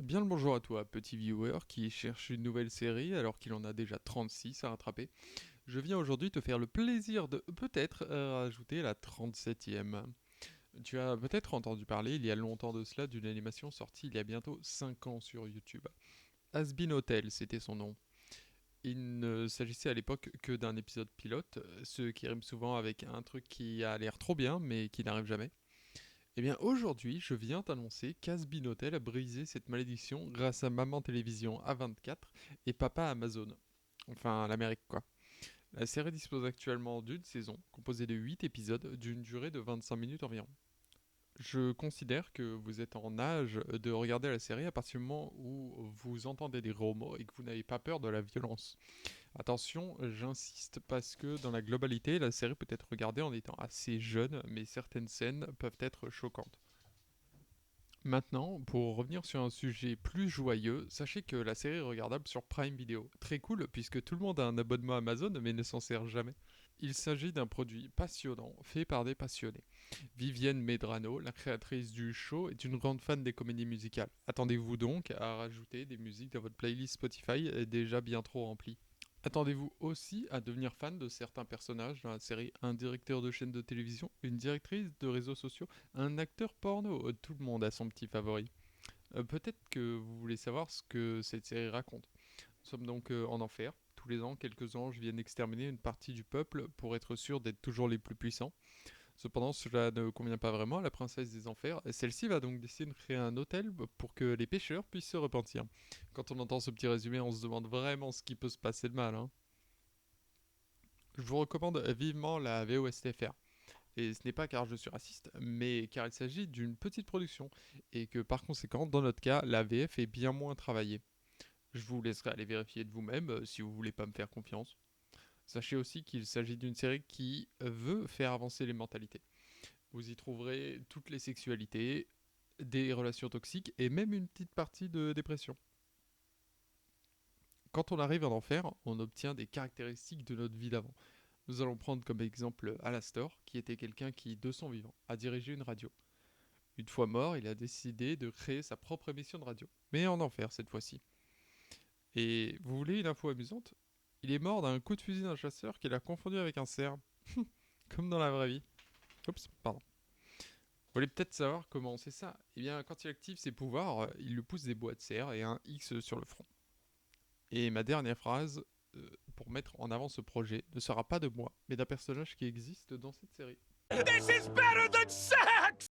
Bien le bonjour à toi, petit viewer qui cherche une nouvelle série alors qu'il en a déjà 36 à rattraper. Je viens aujourd'hui te faire le plaisir de peut-être rajouter la 37e. Tu as peut-être entendu parler il y a longtemps de cela d'une animation sortie il y a bientôt 5 ans sur YouTube. Has-Been Hotel, c'était son nom. Il ne s'agissait à l'époque que d'un épisode pilote, ce qui rime souvent avec un truc qui a l'air trop bien mais qui n'arrive jamais. Eh bien aujourd'hui, je viens t'annoncer qu'Hasbin Hotel a brisé cette malédiction grâce à Maman Télévision A24 et Papa Amazon. Enfin, l'Amérique quoi. La série dispose actuellement d'une saison, composée de 8 épisodes d'une durée de 25 minutes environ. Je considère que vous êtes en âge de regarder la série à partir du moment où vous entendez des gros mots et que vous n'avez pas peur de la violence. Attention, j'insiste parce que dans la globalité, la série peut être regardée en étant assez jeune, mais certaines scènes peuvent être choquantes. Maintenant, pour revenir sur un sujet plus joyeux, sachez que la série est regardable sur Prime Video. Très cool, puisque tout le monde a un abonnement Amazon, mais ne s'en sert jamais. Il s'agit d'un produit passionnant, fait par des passionnés. Vivienne Medrano, la créatrice du show, est une grande fan des comédies musicales. Attendez-vous donc à rajouter des musiques dans votre playlist Spotify déjà bien trop remplie. Attendez-vous aussi à devenir fan de certains personnages dans la série, un directeur de chaîne de télévision, une directrice de réseaux sociaux, un acteur porno, tout le monde a son petit favori. Peut-être que vous voulez savoir ce que cette série raconte. Nous sommes donc en enfer. Tous les ans, quelques anges viennent exterminer une partie du peuple pour être sûrs d'être toujours les plus puissants. Cependant, cela ne convient pas vraiment à la princesse des enfers. Celle-ci va donc décider de créer un hôtel pour que les pêcheurs puissent se repentir. Quand on entend ce petit résumé, on se demande vraiment ce qui peut se passer de mal, hein. Je vous recommande vivement la VOSTFR. Et ce n'est pas car je suis raciste, mais car il s'agit d'une petite production, et que par conséquent, dans notre cas, la VF est bien moins travaillée. Je vous laisserai aller vérifier de vous-même si vous voulez pas me faire confiance. Sachez aussi qu'il s'agit d'une série qui veut faire avancer les mentalités. Vous y trouverez toutes les sexualités, des relations toxiques et même une petite partie de dépression. Quand on arrive en enfer, on obtient des caractéristiques de notre vie d'avant. Nous allons prendre comme exemple Alastor, qui était quelqu'un qui, de son vivant, a dirigé une radio. Une fois mort, il a décidé de créer sa propre émission de radio, mais en enfer cette fois-ci. Et vous voulez une info amusante? Il est mort d'un coup de fusil d'un chasseur qu'il a confondu avec un cerf, comme dans la vraie vie. Oups, pardon. Vous voulez peut-être savoir comment on sait ça? Eh bien, quand il active ses pouvoirs, il lui pousse des bois de cerf et un X sur le front. Et ma dernière phrase, pour mettre en avant ce projet, ne sera pas de moi, mais d'un personnage qui existe dans cette série. This is better than sex!